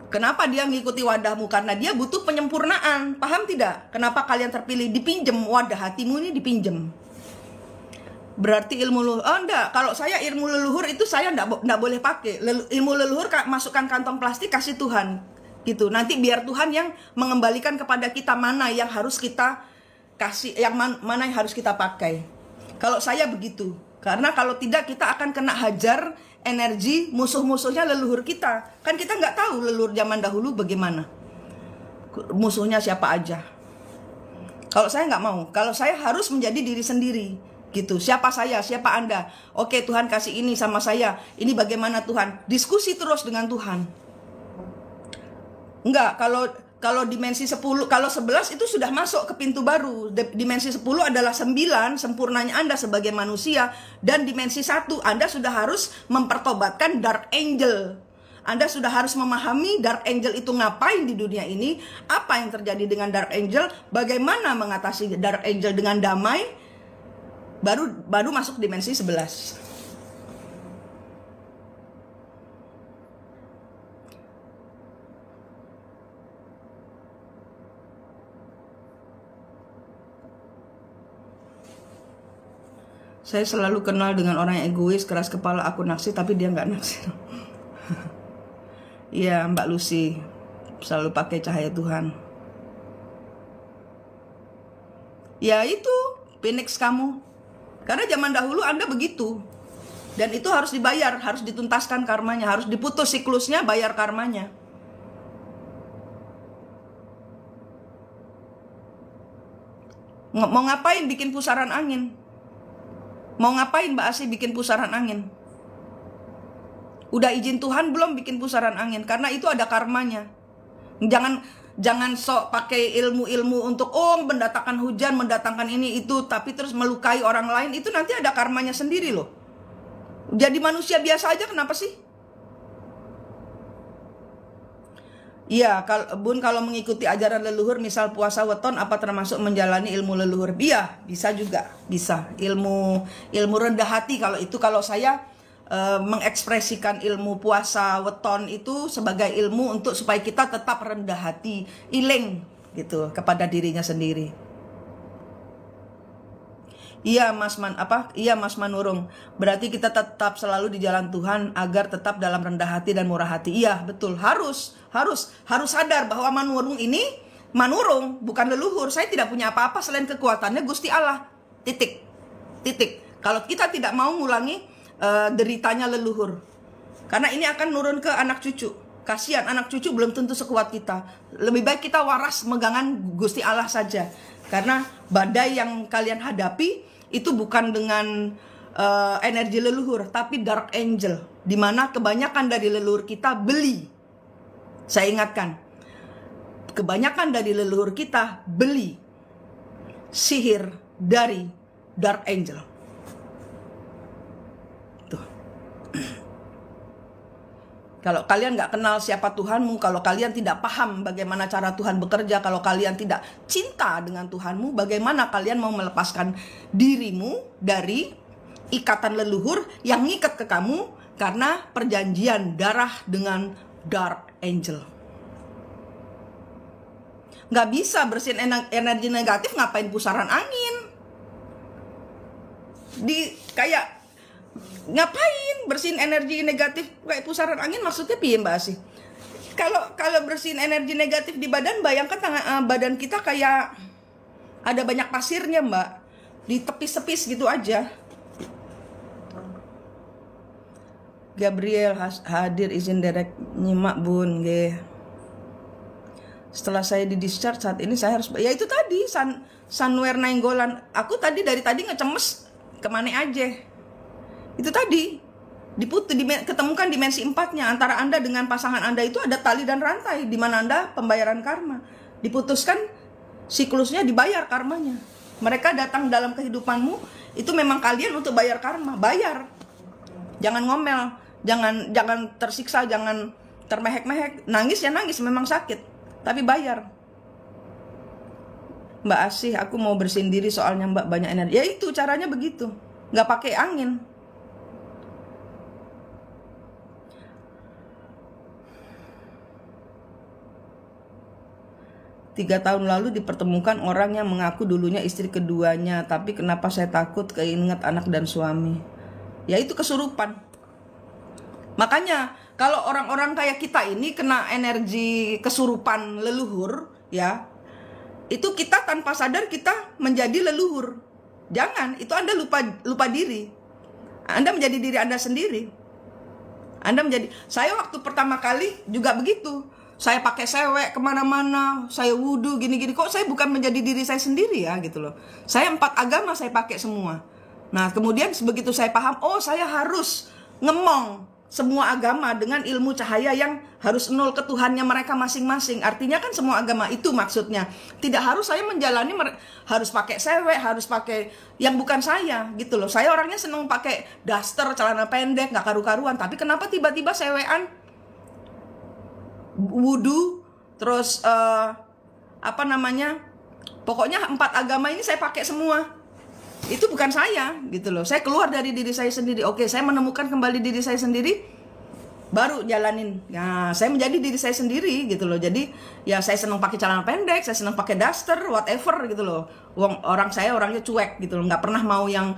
Kenapa dia mengikuti wadahmu? Karena dia butuh penyempurnaan. Paham tidak? Kenapa kalian terpilih? Dipinjem, wadah hatimu ini dipinjem. Berarti ilmu leluhur, enggak, kalau saya ilmu leluhur itu saya enggak boleh pakai. Ilmu leluhur masukkan kantong plastik, kasih Tuhan gitu. Nanti biar Tuhan yang mengembalikan kepada kita mana yang harus kita kasih, yang mana yang harus kita pakai. Kalau saya begitu, karena kalau tidak kita akan kena hajar energi musuh-musuhnya leluhur kita. Kan kita nggak tahu leluhur zaman dahulu bagaimana, musuhnya siapa aja. Kalau saya nggak mau, kalau saya harus menjadi diri sendiri gitu. Siapa saya, siapa Anda? Oke, Tuhan kasih ini sama saya. Ini bagaimana Tuhan? Diskusi terus dengan Tuhan. Enggak, kalau dimensi 10, kalau 11 itu sudah masuk ke pintu baru. Dimensi 10 adalah 9, sempurnanya Anda sebagai manusia. Dan dimensi 1, Anda sudah harus mempertobatkan Dark Angel. Anda sudah harus memahami Dark Angel itu ngapain di dunia ini, apa yang terjadi dengan Dark Angel, bagaimana mengatasi Dark Angel dengan damai. Baru masuk dimensi 11. Saya selalu kenal dengan orang yang egois, keras kepala, aku naksir tapi dia nggak naksir. Iya Mbak Lucy, selalu pakai cahaya Tuhan. Ya itu Phoenix kamu. Karena zaman dahulu Anda begitu. Dan itu harus dibayar, harus dituntaskan karmanya, harus diputus siklusnya, bayar karmanya. Mau ngapain bikin pusaran angin? Mau ngapain Mbak Asi bikin pusaran angin? Udah izin Tuhan belum bikin pusaran angin? Karena itu ada karmanya. Jangan sok pakai ilmu-ilmu untuk mendatangkan hujan, mendatangkan ini itu, tapi terus melukai orang lain. Itu nanti ada karmanya sendiri loh. Jadi manusia biasa aja kenapa sih? Iya, Bun, kalau mengikuti ajaran leluhur, misal puasa weton, apa termasuk menjalani ilmu leluhur? Iya, bisa juga, bisa. Ilmu rendah hati, kalau saya mengekspresikan ilmu puasa weton itu sebagai ilmu untuk supaya kita tetap rendah hati, iling gitu kepada dirinya sendiri. Iya Mas Manurung. Berarti kita tetap selalu di jalan Tuhan agar tetap dalam rendah hati dan murah hati. Iya, betul. Harus sadar bahwa Manurung ini Manurung, bukan leluhur. Saya tidak punya apa-apa selain kekuatannya Gusti Allah. Titik. Kalau kita tidak mau ngulangi deritanya leluhur, karena ini akan nurun ke anak cucu. Kasihan anak cucu belum tentu sekuat kita. Lebih baik kita waras megangan Gusti Allah saja. Karena badai yang kalian hadapi itu bukan dengan energi leluhur, tapi Dark Angel, dimana kebanyakan dari leluhur kita beli. Saya ingatkan, kebanyakan dari leluhur kita beli sihir dari Dark Angel. Kalau kalian nggak kenal siapa Tuhanmu, kalau kalian tidak paham bagaimana cara Tuhan bekerja, kalau kalian tidak cinta dengan Tuhanmu, bagaimana kalian mau melepaskan dirimu dari ikatan leluhur yang ngikat ke kamu karena perjanjian darah dengan dark angel. Nggak bisa bersihin energi negatif, ngapain pusaran angin? Kayak ngapain bersihin energi negatif kayak pusaran angin, maksudnya piye Mbak Asih? Kalau bersihin energi negatif di badan, bayangkan badan kita kayak ada banyak pasirnya Mbak, ditepis-tepis gitu aja. Gabriel hadir, izin direct nyimak bun ge. Setelah saya di discharge saat ini saya harus, ya itu tadi Sanwer Nainggolan. Aku dari tadi ngecemes kemana aja. Itu tadi ketemukan dimensi 4-nya. Antara Anda dengan pasangan Anda itu ada tali dan rantai, di mana Anda pembayaran karma. Diputuskan, siklusnya dibayar karmanya. Mereka datang dalam kehidupanmu, itu memang kalian untuk bayar karma. Bayar. Jangan ngomel, jangan tersiksa, jangan termehek-mehek. Nangis ya nangis, memang sakit, tapi bayar. Mbak Asih, aku mau bersihin diri soalnya Mbak banyak energi. Ya itu caranya begitu, nggak pakai angin. Tiga tahun lalu dipertemukan orang yang mengaku dulunya istri keduanya, tapi kenapa saya takut keinget anak dan suami? Ya itu kesurupan. Makanya kalau orang-orang kayak kita ini kena energi kesurupan leluhur, ya, itu kita tanpa sadar kita menjadi leluhur. Jangan, itu Anda lupa diri. Anda menjadi diri Anda sendiri. Saya waktu pertama kali juga begitu. Saya pakai sewek kemana-mana, saya wudhu gini-gini. Kok saya bukan menjadi diri saya sendiri ya gitu loh. Saya 4 agama saya pakai semua. Nah kemudian begitu saya paham, oh saya harus ngemong semua agama dengan ilmu cahaya yang harus nol ke Tuhannya mereka masing-masing. Artinya kan semua agama itu maksudnya. Tidak harus saya menjalani harus pakai sewek, harus pakai yang bukan saya gitu loh. Saya orangnya seneng pakai daster, celana pendek, gak karu-karuan. Tapi kenapa tiba-tiba sewekan, wudhu, terus pokoknya 4 agama ini saya pakai semua. Itu bukan saya gitu loh. Saya keluar dari diri saya sendiri. Oke, saya menemukan kembali diri saya sendiri, baru jalanin. Nah, saya menjadi diri saya sendiri gitu loh. Jadi ya saya senang pakai celana pendek, saya senang pakai daster, whatever gitu loh. Saya orangnya cuek gitu loh. Nggak pernah mau yang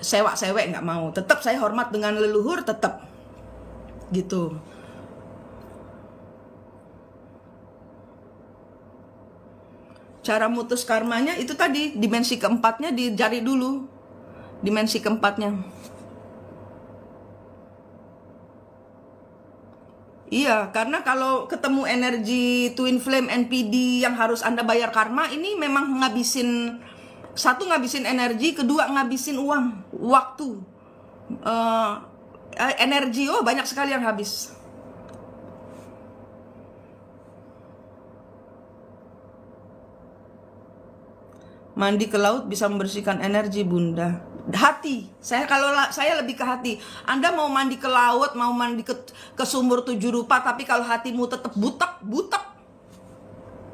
sewak-sewek, nggak mau. Tetap saya hormat dengan leluhur, tetap gitu. Cara mutus karmanya itu tadi, dimensi keempatnya dicari dulu. Dimensi keempatnya. Iya, karena kalau ketemu energi twin flame NPD yang harus Anda bayar karma, ini memang ngabisin, satu ngabisin energi, kedua ngabisin uang, waktu, energi, banyak sekali yang habis. Mandi ke laut bisa membersihkan energi bunda. Hati, saya lebih ke hati. Anda mau mandi ke laut, mau mandi ke sumur 7 rupa, tapi kalau hatimu tetap butek,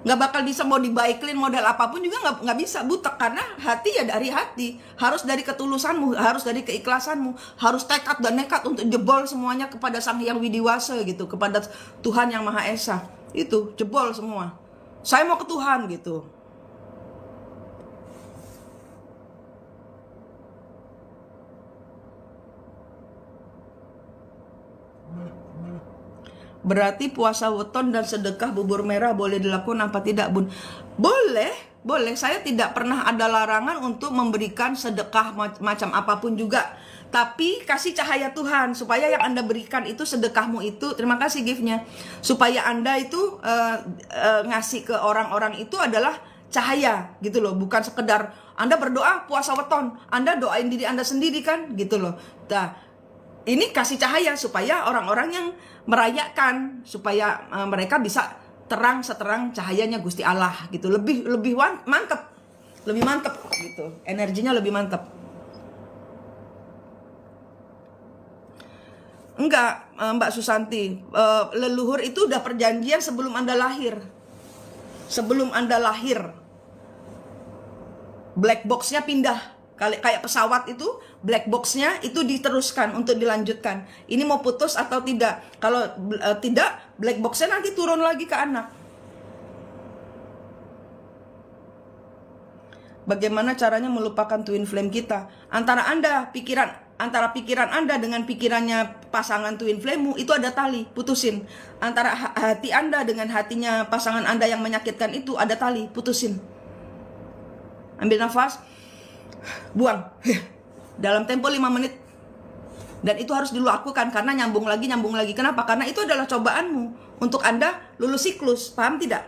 nggak bakal bisa. Mau dibaiklin model apapun juga nggak bisa, butek. Karena hati ya dari hati, harus dari ketulusanmu, harus dari keikhlasanmu, harus tekad dan nekat untuk jebol semuanya kepada Sang Hyang Widiwasa gitu, kepada Tuhan Yang Maha Esa. Itu jebol semua. Saya mau ke Tuhan gitu. Berarti puasa weton dan sedekah bubur merah boleh dilakukan apa tidak bun? Boleh. Saya tidak pernah ada larangan untuk memberikan sedekah macam apapun juga. Tapi kasih cahaya Tuhan, supaya yang Anda berikan itu, sedekahmu itu, terima kasih gift-nya, supaya Anda itu ngasih ke orang-orang itu adalah cahaya gitu loh. Bukan sekedar Anda berdoa puasa weton, Anda doain diri Anda sendiri kan gitu loh. Nah, ini kasih cahaya supaya orang-orang yang merayakan, supaya mereka bisa terang seterang cahayanya Gusti Allah gitu. Lebih mantep gitu. Energinya lebih mantep. Enggak, Mbak Susanti. Leluhur itu udah perjanjian sebelum Anda lahir. Sebelum Anda lahir. Black box-nya pindah. Kayak pesawat itu, black box-nya itu diteruskan untuk dilanjutkan. Ini mau putus atau tidak. Kalau tidak, black box-nya nanti turun lagi ke anak. Bagaimana caranya melupakan twin flame kita? Antara pikiran Anda dengan pikirannya pasangan twin flame-mu itu ada tali, putusin. Antara hati Anda dengan hatinya pasangan Anda yang menyakitkan itu ada tali, putusin. Ambil nafas, buang dalam tempo 5 menit. Dan itu harus dilakukan karena nyambung lagi. Kenapa? Karena itu adalah cobaanmu untuk Anda lulus siklus. Paham tidak?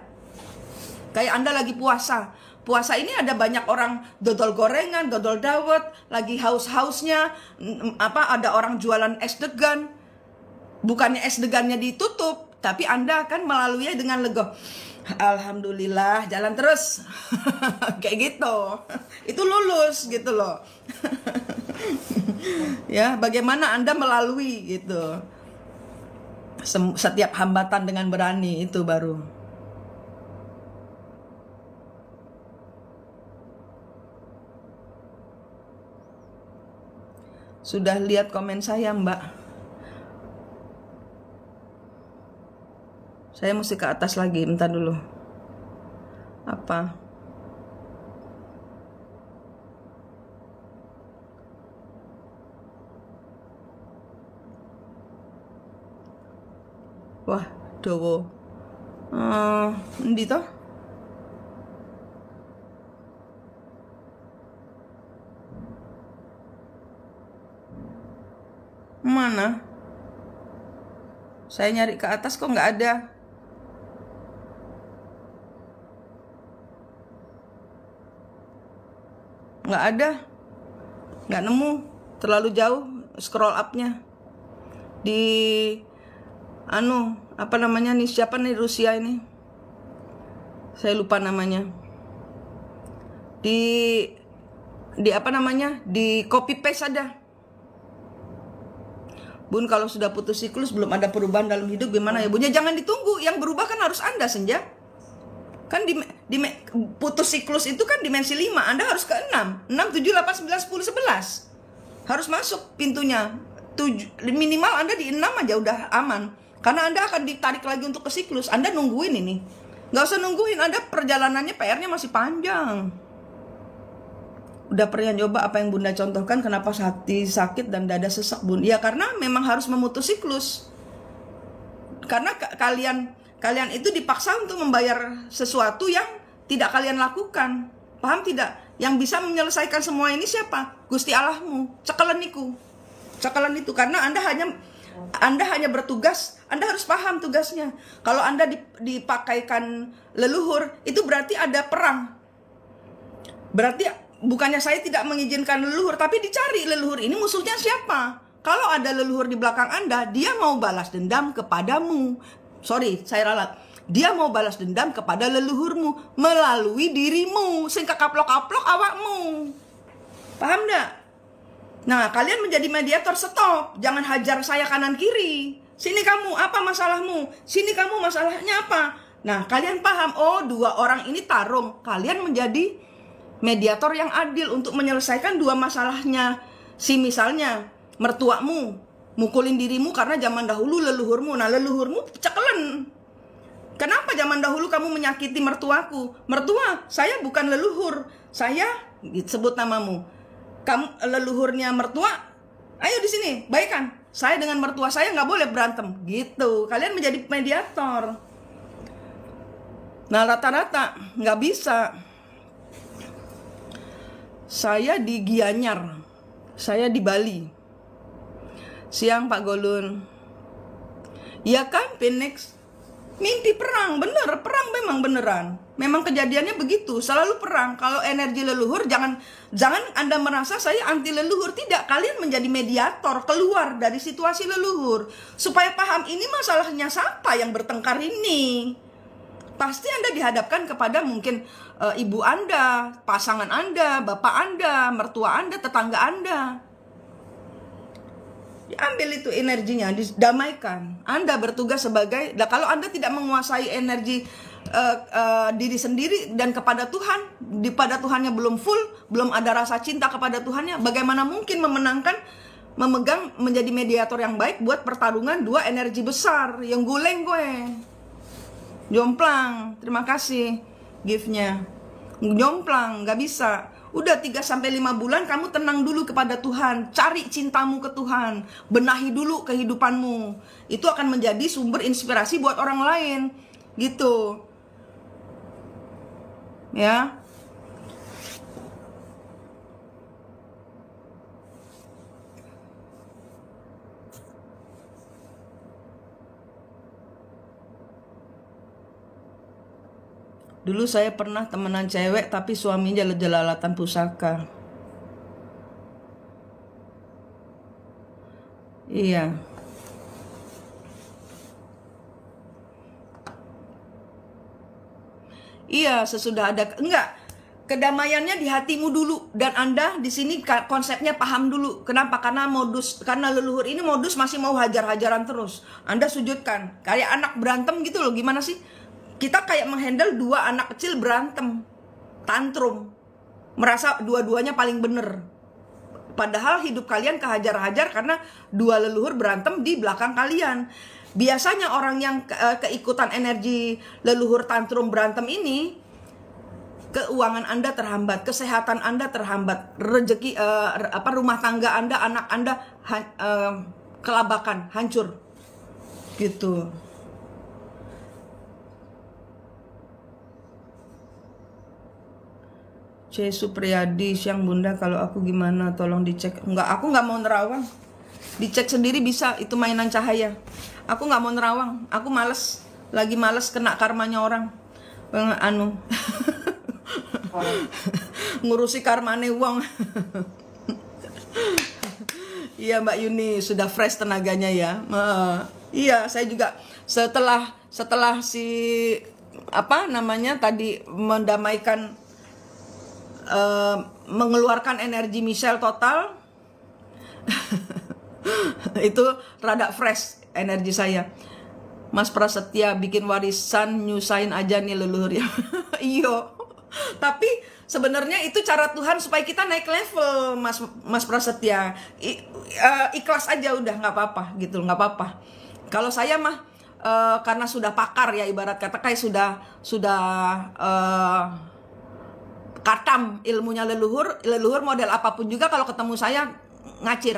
Kayak Anda lagi puasa. Puasa ini ada banyak orang dodol gorengan, dodol dawet, lagi haus-hausnya, ada orang jualan es degan. Bukannya es degannya ditutup, tapi Anda akan melalui dengan legoh. Alhamdulillah, jalan terus. Kayak gitu. Itu lulus gitu loh. Ya, bagaimana Anda melalui gitu. Setiap hambatan dengan berani, itu baru. Sudah lihat komen saya, Mbak? Saya mesti ke atas lagi, bentar dulu. Apa? Wah, dowo. Endi toh? Mana? Saya nyari ke atas kok nggak ada. Nggak ada. Nggak nemu. Terlalu jauh scroll up-nya. Di apa namanya nih, siapa nih Rusia ini? Saya lupa namanya. Di apa namanya? Di copy paste ada. Bun, kalau sudah putus siklus belum ada perubahan dalam hidup gimana ya Bun? Ya jangan ditunggu, yang berubah kan harus Anda, Senja. Kan putus siklus itu kan dimensi 5, Anda harus ke 6. 6, 7, 8, 9, 10, 11. Harus masuk pintunya. Minimal Anda di 6 aja udah aman. Karena Anda akan ditarik lagi untuk ke siklus. Anda nungguin ini. Nggak usah nungguin, Anda perjalanannya PR-nya masih panjang. Udah pernah nyoba apa yang Bunda contohkan, kenapa hati sakit dan dada sesak Bun? Ya karena memang harus memutus siklus. Karena kalian itu dipaksa untuk membayar sesuatu yang tidak kalian lakukan. Paham tidak? Yang bisa menyelesaikan semua ini siapa? Gusti Allahmu. Cekelan itu karena Anda hanya bertugas, Anda harus paham tugasnya. Kalau Anda dipakaikan leluhur, itu berarti ada perang. Berarti bukannya saya tidak mengizinkan leluhur, tapi dicari leluhur ini musuhnya siapa. Kalau ada leluhur di belakang Anda, dia mau balas dendam kepadamu. Sorry, saya ralat. Dia mau balas dendam kepada leluhurmu melalui dirimu, sehingga kaplok-kaplok awakmu. Paham enggak? Nah, kalian menjadi mediator, stop. Jangan hajar saya kanan kiri. Sini kamu, apa masalahmu? Sini kamu, masalahnya apa? Nah, kalian paham, oh 2 orang ini tarung. Kalian menjadi mediator yang adil untuk menyelesaikan 2 masalahnya. Misalnya mertuamu mukulin dirimu karena zaman dahulu leluhurmu. Nah, leluhurmu cekelen. Kenapa zaman dahulu kamu menyakiti mertuaku? Mertua, saya bukan leluhur. Saya sebut namamu. Kamu leluhurnya mertua. Ayo di sini, baikan. Saya dengan mertua saya nggak boleh berantem. Gitu. Kalian menjadi mediator. Nah, rata-rata nggak bisa. Saya di Gianyar, saya di Bali. Siang Pak Golun. Ya kan, Phoenix? Mimpi perang, bener, perang memang beneran. Memang kejadiannya begitu, selalu perang. Kalau energi leluhur, jangan Anda merasa saya anti leluhur. Tidak, kalian menjadi mediator keluar dari situasi leluhur. Supaya paham ini masalahnya siapa yang bertengkar ini. Pasti Anda dihadapkan kepada mungkin ibu Anda, pasangan Anda, bapak Anda, mertua Anda, tetangga Anda. Diambil itu energinya, didamaikan. Anda bertugas sebagai, kalau Anda tidak menguasai energi diri sendiri dan kepada Tuhan, pada Tuhannya belum full, belum ada rasa cinta kepada Tuhannya, bagaimana mungkin memegang menjadi mediator yang baik buat pertarungan dua energi besar yang guleng gue. Jomplang, terima kasih gift-nya. Jomplang, gak bisa. Udah 3-5 bulan kamu tenang dulu kepada Tuhan. Cari cintamu ke Tuhan. Benahi dulu kehidupanmu. Itu akan menjadi sumber inspirasi buat orang lain. Gitu. Ya. Dulu saya pernah temenan cewek tapi suaminya jelalatan pusaka. Iya. Iya, sesudah ada kedamaiannya di hatimu dulu, dan Anda di sini konsepnya paham dulu. Kenapa? Karena leluhur ini modus masih mau hajar-hajaran terus. Anda sujudkan kayak anak berantem gitu loh. Gimana sih? Kita kayak menghandle dua anak kecil berantem, tantrum, merasa dua-duanya paling bener. Padahal hidup kalian kehajar-hajar karena dua leluhur berantem di belakang kalian. Biasanya orang yang keikutan energi leluhur tantrum berantem ini, keuangan Anda terhambat, kesehatan Anda terhambat, rezeki rumah tangga Anda, anak Anda kelabakan, hancur. Gitu. C. Supriyadi, siang Bunda, kalau aku gimana? Tolong dicek. Enggak, aku nggak mau nerawang. Dicek sendiri bisa, itu mainan cahaya. Aku nggak mau nerawang, aku males. Lagi males kena karmanya orang. Ngurusi karmane wong. Iya Mbak Yuni, sudah fresh tenaganya ya. Iya, saya juga setelah si tadi mendamaikan, mengeluarkan energi Michelle total. Itu rada fresh energi saya. Mas Prasetya, bikin warisan nyusahin aja nih leluhur ya. Iyo. Tapi sebenarnya itu cara Tuhan supaya kita naik level, Mas Prasetya. Ikhlas aja udah, nggak apa-apa gitu, nggak apa-apa. Kalau saya mah karena sudah pakar ya, ibarat kata kayak sudah katam ilmunya leluhur model apapun juga kalau ketemu saya ngacir.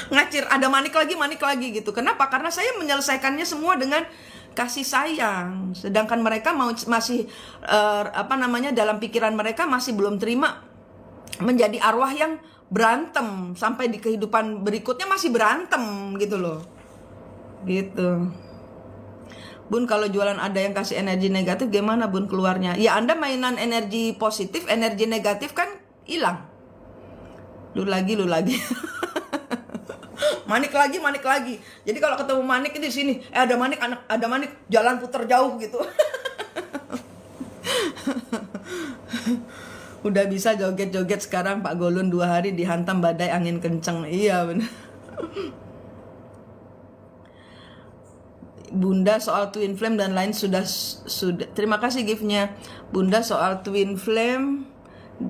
Ngacir, ada manik lagi gitu. Kenapa? Karena saya menyelesaikannya semua dengan kasih sayang. Sedangkan mereka masih dalam pikiran mereka masih belum terima menjadi arwah yang berantem, sampai di kehidupan berikutnya masih berantem gitu loh. Gitu. Bun, kalau jualan ada yang kasih energi negatif gimana Bun keluarnya? Ya Anda mainan energi positif, energi negatif kan hilang. Lu lagi. Manik lagi. Jadi kalau ketemu manik di sini, ada manik jalan putar jauh gitu. Udah bisa joget-joget sekarang Pak Golun 2 hari dihantam badai angin kenceng. Iya benar. Bunda soal twin flame dan lain sudah. Terima kasih giftnya. Bunda soal twin flame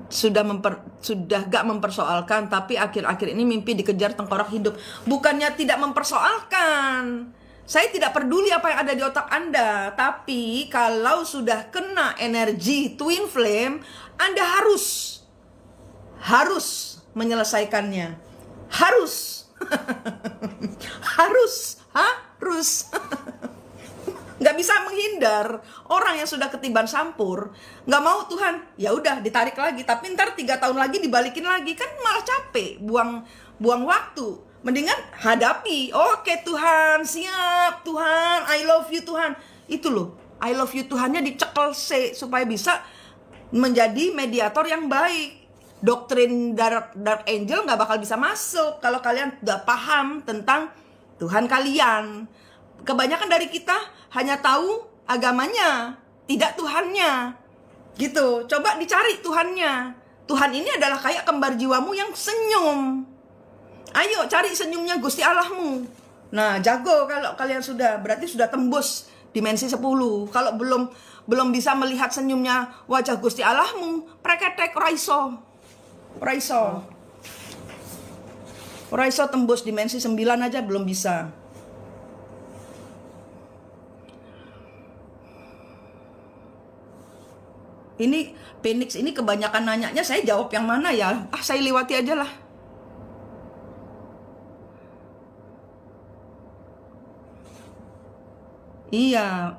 sudah gak mempersoalkan, tapi akhir-akhir ini mimpi dikejar tengkorak hidup. Bukannya tidak mempersoalkan, saya tidak peduli apa yang ada di otak Anda, tapi kalau sudah kena energi twin flame, Anda harus menyelesaikannya. Harus. Nggak bisa menghindar. Orang yang sudah ketiban sampur, nggak mau Tuhan, ya udah ditarik lagi. Tapi ntar 3 tahun lagi dibalikin lagi, kan malah capek, buang waktu. Mendingan hadapi. Oke Tuhan, siap Tuhan, I love you Tuhan. Itu loh, I love you Tuhannya dicekel supaya bisa menjadi mediator yang baik. Doktrin dark angel nggak bakal bisa masuk kalau kalian udah paham tentang Tuhan kalian. Kebanyakan dari kita hanya tahu agamanya, tidak Tuhannya. Gitu. Coba dicari Tuhannya. Tuhan ini adalah kayak kembar jiwamu yang senyum. Ayo cari senyumnya Gusti Allahmu. Nah, jago kalau kalian berarti sudah tembus dimensi 10. Kalau belum bisa melihat senyumnya wajah Gusti Allahmu, preketek raiso. Raiso tembus dimensi 9 aja belum bisa. Ini Phoenix ini kebanyakan nanyanya, saya jawab yang mana ya? Saya lewati aja lah. Iya,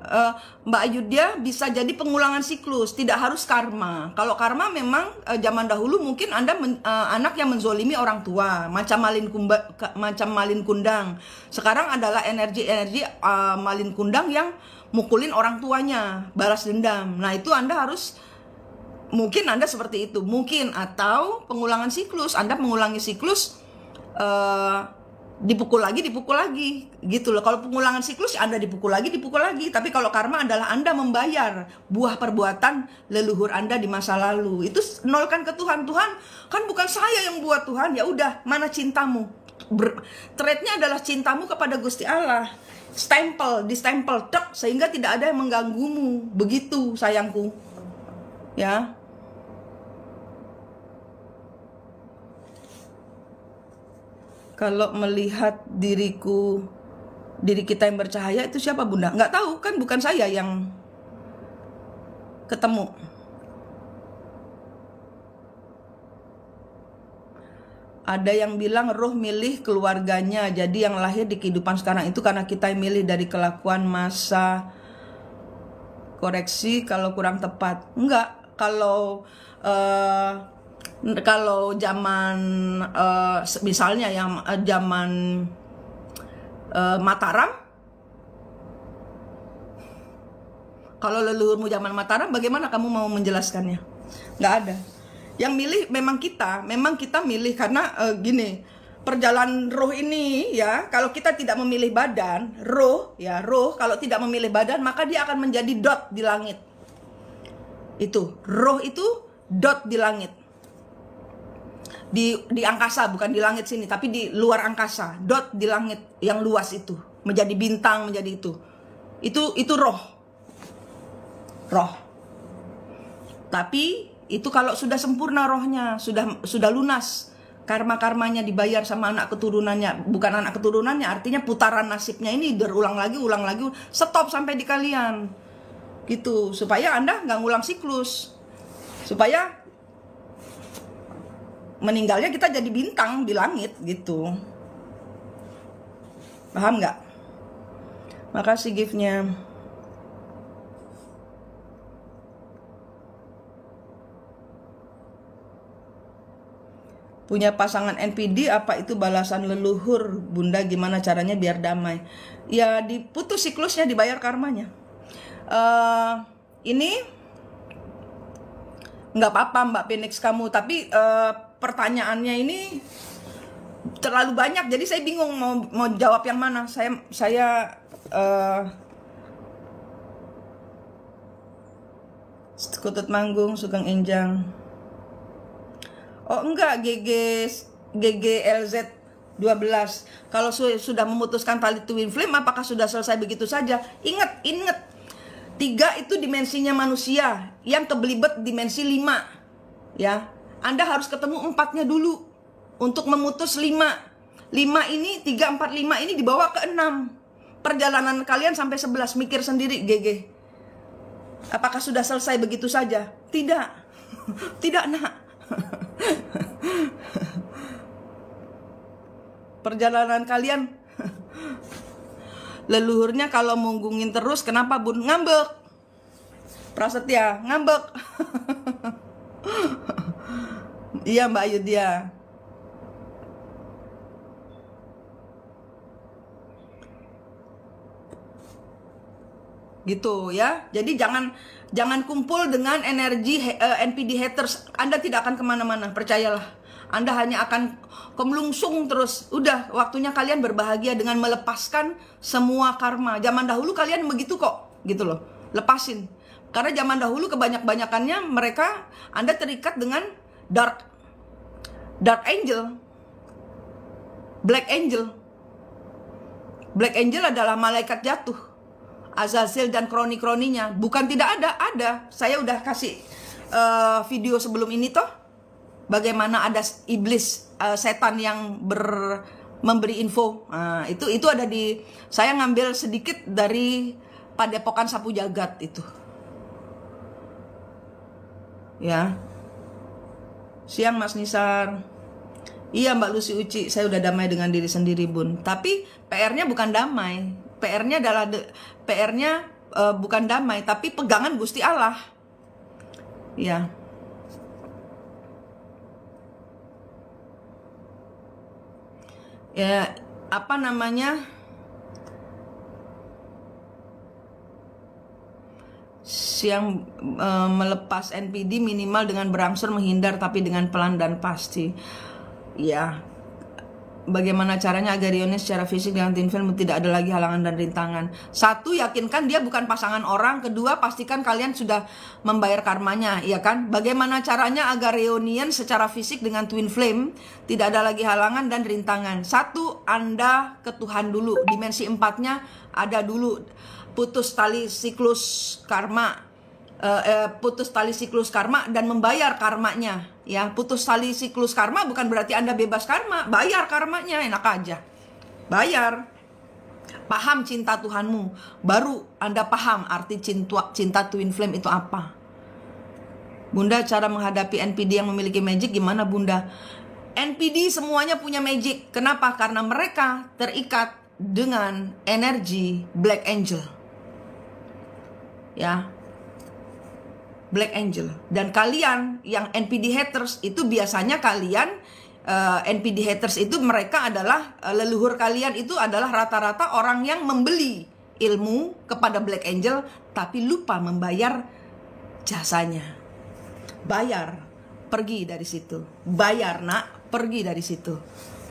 Mbak Ayudya bisa jadi pengulangan siklus, tidak harus karma. Kalau karma memang zaman dahulu mungkin Anda anak yang menzolimi orang tua, macam malin kundang. Sekarang adalah energi malin kundang yang mukulin orang tuanya, balas dendam. Nah itu Anda harus, mungkin Anda seperti itu, mungkin, atau pengulangan siklus, Anda mengulangi siklus, dipukul lagi gitu loh. Kalau pengulangan siklus Anda dipukul lagi. Tapi kalau karma adalah Anda membayar buah perbuatan leluhur Anda di masa lalu. Itu nolkan ke Tuhan. Tuhan, kan bukan saya yang buat Tuhan. Ya udah, mana cintamu? Threadnya adalah cintamu kepada Gusti Allah. Distempel tek, sehingga tidak ada yang mengganggumu. Begitu sayangku. Ya. Kalau melihat diri kita yang bercahaya itu siapa Bunda? Nggak tahu, kan bukan saya yang ketemu. Ada yang bilang roh milih keluarganya, jadi yang lahir di kehidupan sekarang itu karena kita yang milih dari kelakuan masa. Koreksi kalau kurang tepat. Enggak, kalau zaman misalnya yang zaman Mataram, kalau leluhurmu zaman Mataram, bagaimana kamu mau menjelaskannya? Nggak ada. Yang milih memang kita milih karena gini, perjalanan roh ini ya, kalau kita tidak memilih badan, roh kalau tidak memilih badan, maka dia akan menjadi dot di langit. Itu, roh itu dot di langit. Di angkasa, bukan di langit sini, tapi di luar angkasa, dot di langit yang luas itu, menjadi bintang, menjadi itu roh. Tapi itu kalau sudah sempurna rohnya, sudah lunas, karma-karmanya dibayar sama anak keturunannya, bukan anak keturunannya, artinya putaran nasibnya ini berulang lagi, stop sampai di kalian, gitu, supaya Anda nggak ngulang siklus, supaya meninggalnya kita jadi bintang di langit gitu. Paham nggak? Makasih gift-nya. Punya pasangan NPD, apa itu balasan leluhur? Bunda, gimana caranya biar damai? Ya diputus siklusnya, dibayar karmanya. Ini nggak apa-apa Mbak Phoenix kamu, tapi pertanyaannya ini terlalu banyak, jadi saya bingung mau jawab yang mana. Saya Kutut Manggung, Sugeng Enjang. Oh enggak, GGLZ 12. Kalau sudah memutuskan tali twin flame, apakah sudah selesai begitu saja? Ingat 3 itu dimensinya manusia, yang kebelibet dimensi 5 ya. Anda harus ketemu 4-nya dulu untuk memutus 5 ini, 3, 4, 5 ini dibawa ke 6. Perjalanan kalian sampai 11, mikir sendiri GG. Apakah sudah selesai begitu saja? Tidak. Tidak nak. Perjalanan kalian, leluhurnya kalau munggungin terus, kenapa Bun? Ngambek. Prasetya, ngambek. Iya Mbak Ayudya. Gitu ya. Jadi jangan kumpul dengan energi NPD haters. Anda tidak akan kemana-mana, percayalah. Anda hanya akan kemlungsung terus. Udah, waktunya kalian berbahagia dengan melepaskan semua karma. Zaman dahulu kalian begitu kok, gitu loh. Lepasin. Karena zaman dahulu kebanyakannya mereka, Anda terikat dengan dark angel. Black Angel. Black Angel adalah malaikat jatuh, Azazel dan kroni-kroninya. Bukan tidak ada. Saya udah kasih video sebelum ini toh, bagaimana ada iblis, setan yang memberi info. Nah, itu ada di, saya ngambil sedikit dari Padepokan Sapu Jagat itu. Ya. Siang Mas Nisar. Iya Mbak Lucy Uci, saya udah damai dengan diri sendiri Bun. Tapi PR-nya bukan damai. PR-nya adalah bukan damai, tapi pegangan Gusti Allah. Ya. Ya, apa namanya? Siang melepas NPD minimal dengan berangsur menghindar, tapi dengan pelan dan pasti. Ya, bagaimana caranya agar Rionnya secara fisik dengan Twin Flame tidak ada lagi halangan dan rintangan? Satu, yakinkan dia bukan pasangan orang. Kedua, pastikan kalian sudah membayar karmanya, ya kan? Bagaimana caranya agar reunian secara fisik dengan Twin Flame tidak ada lagi halangan dan rintangan? Satu, Anda ke Tuhan dulu. Dimensi 4-nya ada dulu. Putus tali siklus karma. Putus tali siklus karma dan membayar karmanya. Ya, putus tali siklus karma bukan berarti Anda bebas karma. Bayar karmanya, enak aja. Bayar. Paham cinta Tuhanmu, baru Anda paham arti cinta Twin Flame itu apa. Bunda, cara menghadapi NPD yang memiliki magic gimana Bunda? NPD semuanya punya magic. Kenapa? Karena mereka terikat dengan energi Black Angel. Ya, Black Angel. Dan kalian yang NPD haters itu biasanya kalian NPD haters itu mereka adalah leluhur kalian itu adalah rata-rata orang yang membeli ilmu kepada Black Angel tapi lupa membayar jasanya. Bayar, pergi dari situ. Bayar nak, pergi dari situ.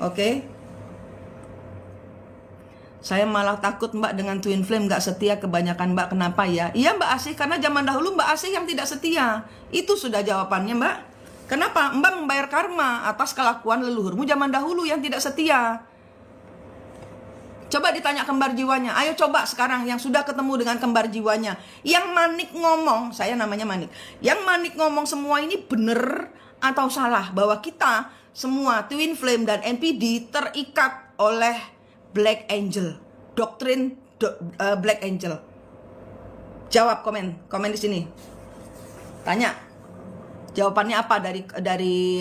Oke? Saya malah takut Mbak dengan Twin Flame gak setia kebanyakan Mbak. Kenapa ya? Iya Mbak Asih, karena zaman dahulu Mbak Asih yang tidak setia. Itu sudah jawabannya Mbak. Kenapa? Mbak membayar karma atas kelakuan leluhurmu zaman dahulu yang tidak setia. Coba ditanya kembar jiwanya. Ayo coba sekarang yang sudah ketemu dengan kembar jiwanya. Yang Manik ngomong, saya namanya Manik. Yang Manik ngomong semua ini benar atau salah? Bahwa kita semua Twin Flame dan NPD terikat oleh Black Angel, doktrin Black Angel. Jawab, komen di sini. Tanya, jawabannya apa dari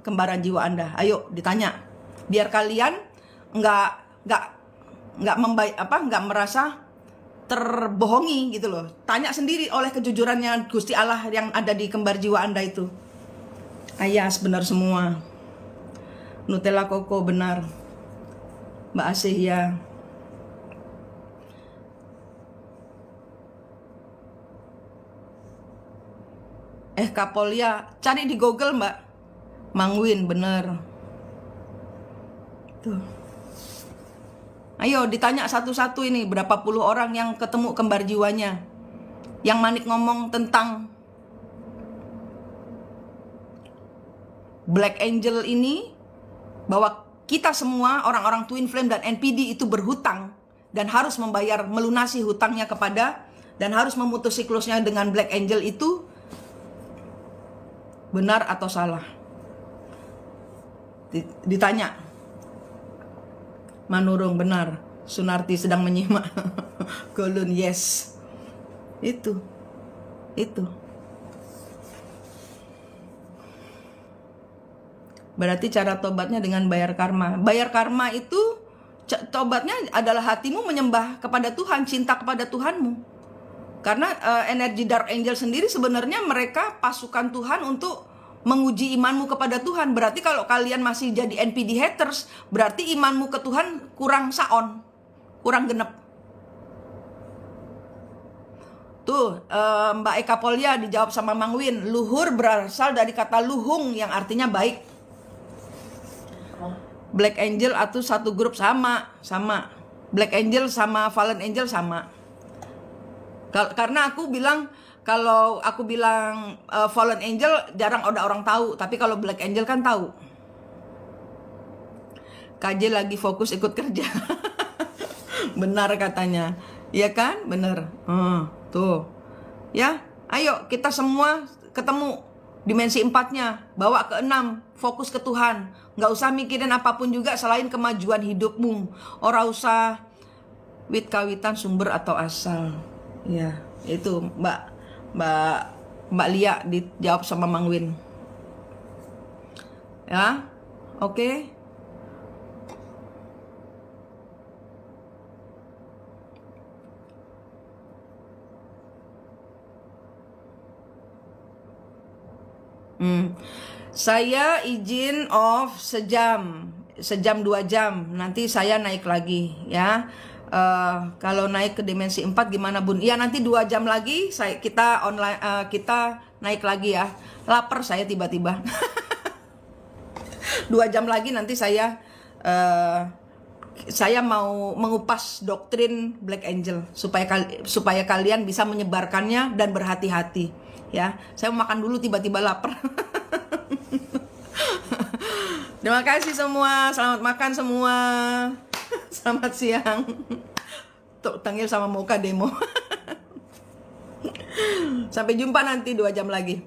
kembaran jiwa Anda? Ayo ditanya, biar kalian nggak merasa terbohongi gitu loh. Tanya sendiri oleh kejujurannya Gusti Allah yang ada di kembar jiwa Anda itu. Ayas benar semua. Nutella Koko benar. Mbak Asih ya. Kapolia, cari di Google Mbak. Mangwin bener. Tuh. Ayo ditanya satu-satu ini berapa puluh orang yang ketemu kembar jiwanya. Yang Manik ngomong tentang Black Angel ini, bahwa kita semua orang-orang Twin Flame dan NPD itu berhutang dan harus membayar, melunasi hutangnya kepada, dan harus memutus siklusnya dengan Black Angel itu benar atau salah? Ditanya. Manurung benar. Sunarti sedang menyimak. Golun yes. Itu. Berarti cara tobatnya dengan bayar karma. Bayar karma itu tobatnya adalah hatimu menyembah kepada Tuhan, cinta kepada Tuhanmu. Karena energi Dark Angel sendiri sebenarnya mereka pasukan Tuhan untuk menguji imanmu kepada Tuhan. Berarti kalau kalian masih jadi NPD haters, berarti imanmu ke Tuhan kurang saon, kurang genep. Tuh, Mbak Eka Polya dijawab sama Mang Win. Luhur berasal dari kata luhung yang artinya baik. Black Angel atau satu grup sama. Black Angel sama Fallen Angel sama. Karena aku bilang, kalau aku bilang Fallen Angel jarang ada orang tahu, tapi kalau Black Angel kan tahu. KJ lagi fokus ikut kerja. Benar katanya. Iya kan? Bener. Tuh. Ya, ayo kita semua ketemu dimensi 4-nya, bawa ke 6, fokus ke Tuhan. Nggak usah mikirin apapun juga selain kemajuan hidupmu. Ora usah wit kawitan sumber atau asal. Ya, itu Mbak Lia dijawab sama Mang Win. Ya, oke. Saya izin off sejam 2 jam. Nanti saya naik lagi ya. Kalau naik ke dimensi 4 gimana Bun? Iya nanti 2 jam lagi kita online, kita naik lagi ya. Lapar saya tiba-tiba. 2 jam lagi nanti saya mau mengupas doktrin Black Angel supaya kalian bisa menyebarkannya dan berhati-hati ya. Saya mau makan dulu tiba-tiba lapar. Terima kasih semua, selamat makan semua. Selamat siang. Tuh tanggil sama Moka demo. Sampai jumpa nanti 2 jam lagi.